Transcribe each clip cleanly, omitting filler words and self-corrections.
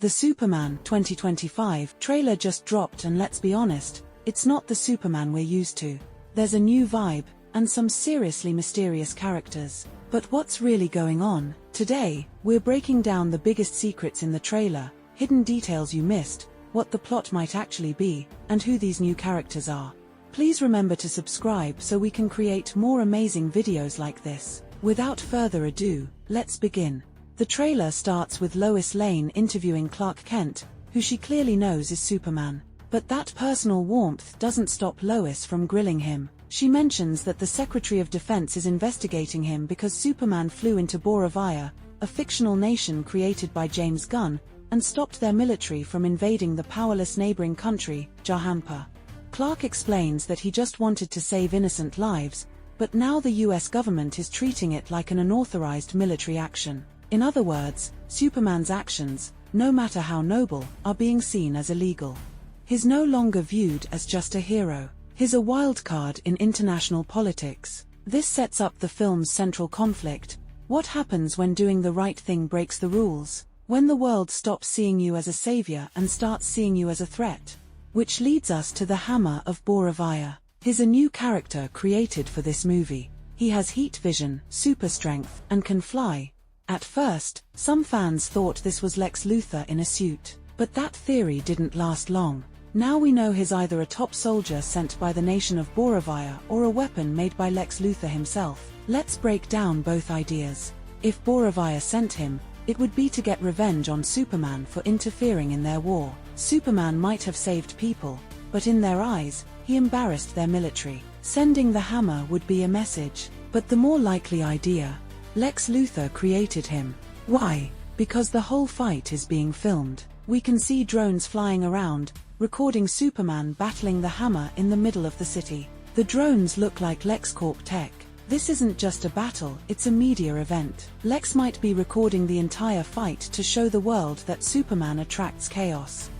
The Superman 2025 trailer just dropped, and let's be honest, it's not the Superman we're used to. There's a new vibe, and some seriously mysterious characters. But what's really going on? Today, we're breaking down the biggest secrets in the trailer, hidden details you missed, what the plot might actually be, and who these new characters are. Please remember to subscribe so we can create more amazing videos like this. Without further ado, let's begin. The trailer starts with Lois Lane interviewing Clark Kent, who she clearly knows is Superman. But that personal warmth doesn't stop Lois from grilling him. She mentions that the Secretary of Defense is investigating him because Superman flew into Borovia, a fictional nation created by James Gunn, and stopped their military from invading the powerless neighboring country, Jahanpa. Clark explains that he just wanted to save innocent lives, but now the US government is treating it like an unauthorized military action. In other words, Superman's actions, no matter how noble, are being seen as illegal. He's no longer viewed as just a hero. He's a wild card in international politics. This sets up the film's central conflict. What happens when doing the right thing breaks the rules? When the world stops seeing you as a savior and starts seeing you as a threat? Which leads us to the Hammer of Borovia. He's a new character created for this movie. He has heat vision, super strength, and can fly. At first, some fans thought this was Lex Luthor in a suit. But that theory didn't last long. Now we know he's either a top soldier sent by the nation of Borovia or a weapon made by Lex Luthor himself. Let's break down both ideas. If Borovia sent him, it would be to get revenge on Superman for interfering in their war. Superman might have saved people, but in their eyes, he embarrassed their military. Sending the hammer would be a message. But the more likely idea, Lex Luthor created him. Why? Because the whole fight is being filmed. We can see drones flying around, recording Superman battling the hammer in the middle of the city. The drones look like LexCorp tech. This isn't just a battle, it's a media event. Lex might be recording the entire fight to show the world that Superman attracts chaos.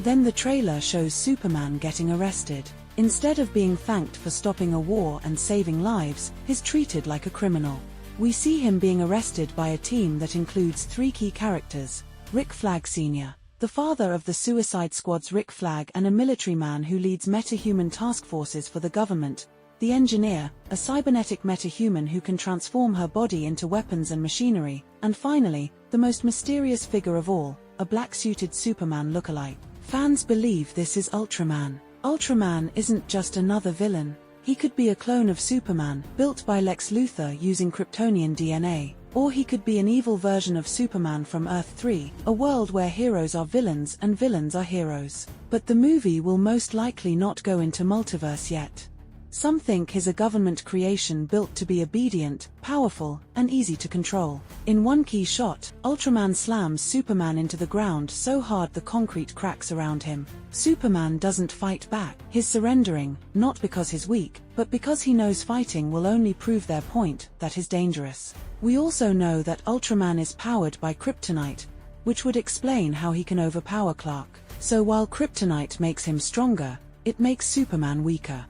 Then the trailer shows Superman getting arrested. Instead of being thanked for stopping a war and saving lives, he's treated like a criminal. We see him being arrested by a team that includes three key characters: Rick Flag Sr., the father of the Suicide Squad's Rick Flag and a military man who leads metahuman task forces for the government, the engineer, a cybernetic metahuman who can transform her body into weapons and machinery, and finally, the most mysterious figure of all, a black-suited Superman lookalike. Fans believe this is Ultraman. Ultraman isn't just another villain. He could be a clone of Superman, built by Lex Luthor using Kryptonian DNA. Or he could be an evil version of Superman from Earth 3, a world where heroes are villains and villains are heroes. But the movie will most likely not go into multiverse yet. Some think he's a government creation built to be obedient, powerful, and easy to control. In one key shot, Ultraman slams Superman into the ground so hard the concrete cracks around him. Superman doesn't fight back. He's surrendering, not because he's weak, but because he knows fighting will only prove their point, that he's dangerous. We also know that Ultraman is powered by kryptonite, which would explain how he can overpower Clark. So while kryptonite makes him stronger, it makes Superman weaker.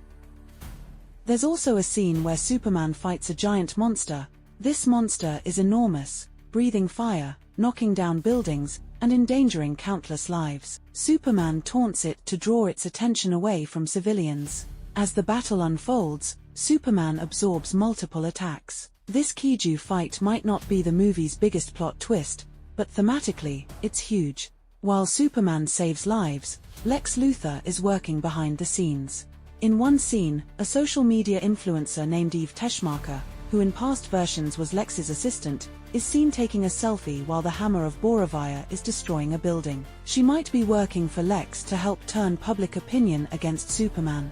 There's also a scene where Superman fights a giant monster. This monster is enormous, breathing fire, knocking down buildings, and endangering countless lives. Superman taunts it to draw its attention away from civilians. As the battle unfolds, Superman absorbs multiple attacks. This Kaiju fight might not be the movie's biggest plot twist, but thematically, it's huge. While Superman saves lives, Lex Luthor is working behind the scenes. In one scene, a social media influencer named Eve Teschmacher, who in past versions was Lex's assistant, is seen taking a selfie while the Hammer of Borovia is destroying a building. She might be working for Lex to help turn public opinion against Superman.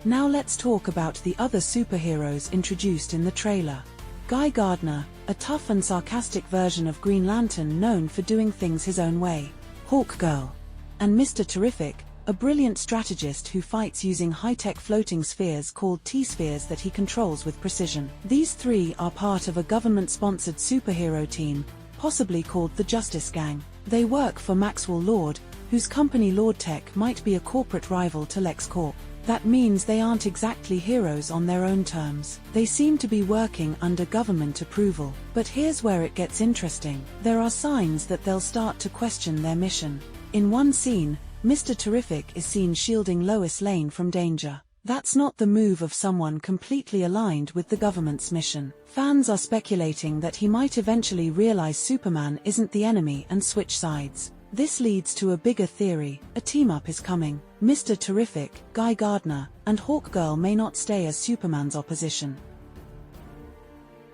Now let's talk about the other superheroes introduced in the trailer. Guy Gardner, a tough and sarcastic version of Green Lantern known for doing things his own way. Hawkgirl. And Mr. Terrific, a brilliant strategist who fights using high-tech floating spheres called T-spheres that he controls with precision. These three are part of a government-sponsored superhero team, possibly called the Justice Gang. They work for Maxwell Lord, whose company Lord Tech might be a corporate rival to LexCorp. That means they aren't exactly heroes on their own terms. They seem to be working under government approval. But here's where it gets interesting. There are signs that they'll start to question their mission. In one scene, Mr. Terrific is seen shielding Lois Lane from danger. That's not the move of someone completely aligned with the government's mission. Fans are speculating that he might eventually realize Superman isn't the enemy and switch sides. This leads to a bigger theory: a team-up is coming. Mr. Terrific, Guy Gardner, and Hawkgirl may not stay as Superman's opposition.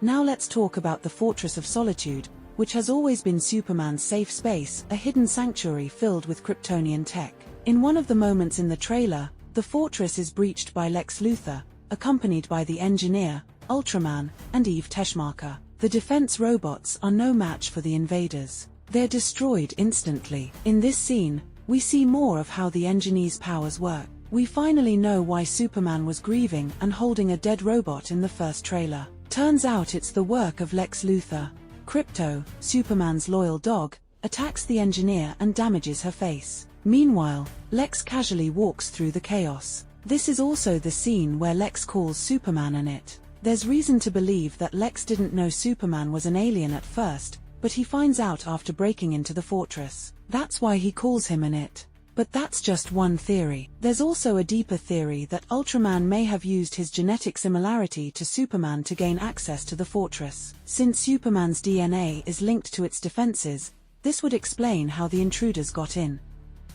Now let's talk about the Fortress of Solitude, which has always been Superman's safe space, a hidden sanctuary filled with Kryptonian tech. In one of the moments in the trailer, the fortress is breached by Lex Luthor, accompanied by the Engineer, Ultraman, and Eve Teschmacher. The defense robots are no match for the invaders. They're destroyed instantly. In this scene, we see more of how the Engineer's powers work. We finally know why Superman was grieving and holding a dead robot in the first trailer. Turns out it's the work of Lex Luthor. Krypto, Superman's loyal dog, attacks the Engineer and damages her face. Meanwhile, Lex casually walks through the chaos. This is also the scene where Lex calls Superman an it. There's reason to believe that Lex didn't know Superman was an alien at first, but he finds out after breaking into the fortress. That's why he calls him an it. But that's just one theory. There's also a deeper theory that Ultraman may have used his genetic similarity to Superman to gain access to the fortress. Since Superman's DNA is linked to its defenses, this would explain how the intruders got in.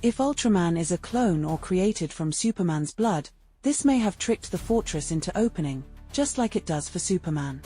If Ultraman is a clone or created from Superman's blood, this may have tricked the fortress into opening, just like it does for Superman.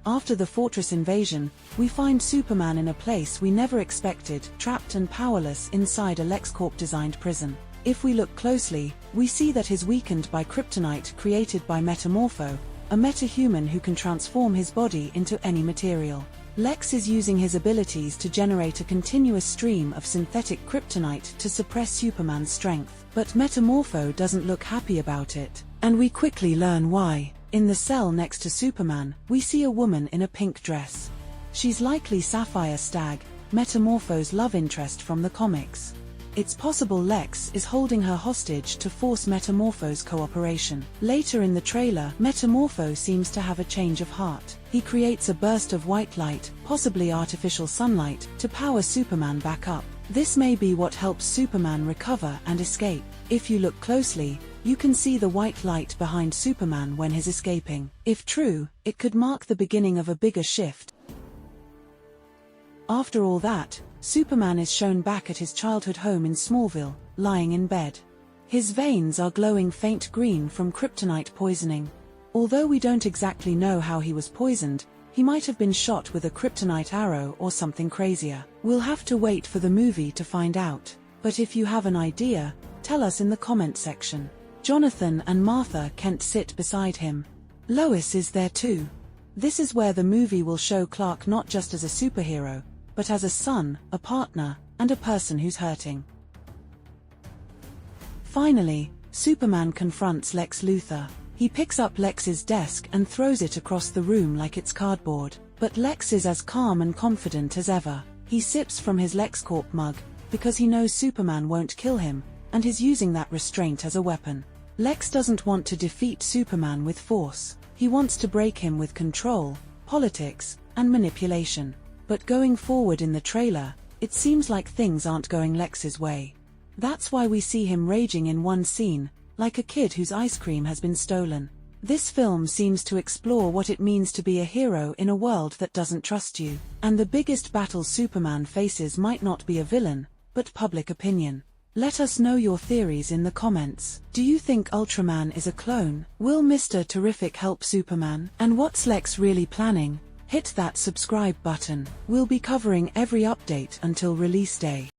After the fortress invasion, we find Superman in a place we never expected, trapped and powerless inside a LexCorp-designed prison. If we look closely, we see that he's weakened by kryptonite created by Metamorpho, a metahuman who can transform his body into any material. Lex is using his abilities to generate a continuous stream of synthetic kryptonite to suppress Superman's strength. But Metamorpho doesn't look happy about it, and we quickly learn why. In the cell next to Superman, we see a woman in a pink dress. She's likely Sapphire Stagg, Metamorpho's love interest from the comics. It's possible Lex is holding her hostage to force Metamorpho's cooperation. Later in the trailer, Metamorpho seems to have a change of heart. He creates a burst of white light, possibly artificial sunlight, to power Superman back up. This may be what helps Superman recover and escape. If you look closely, you can see the white light behind Superman when he's escaping. If true, it could mark the beginning of a bigger shift. After all that, Superman is shown back at his childhood home in Smallville, lying in bed. His veins are glowing faint green from kryptonite poisoning. Although we don't exactly know how he was poisoned, he might have been shot with a kryptonite arrow or something crazier. We'll have to wait for the movie to find out. But if you have an idea, tell us in the comment section. Jonathan and Martha Kent sit beside him. Lois is there too. This is where the movie will show Clark not just as a superhero, but as a son, a partner, and a person who's hurting. Finally, Superman confronts Lex Luthor. He picks up Lex's desk and throws it across the room like it's cardboard. But Lex is as calm and confident as ever. He sips from his LexCorp mug, because he knows Superman won't kill him, and is using that restraint as a weapon. Lex doesn't want to defeat Superman with force. He wants to break him with control, politics, and manipulation. But going forward in the trailer, it seems like things aren't going Lex's way. That's why we see him raging in one scene, like a kid whose ice cream has been stolen. This film seems to explore what it means to be a hero in a world that doesn't trust you. And the biggest battle Superman faces might not be a villain, but public opinion. Let us know your theories in the comments. Do you think Ultraman is a clone? Will Mr. Terrific help Superman? And what's Lex really planning? Hit that subscribe button. We'll be covering every update until release day.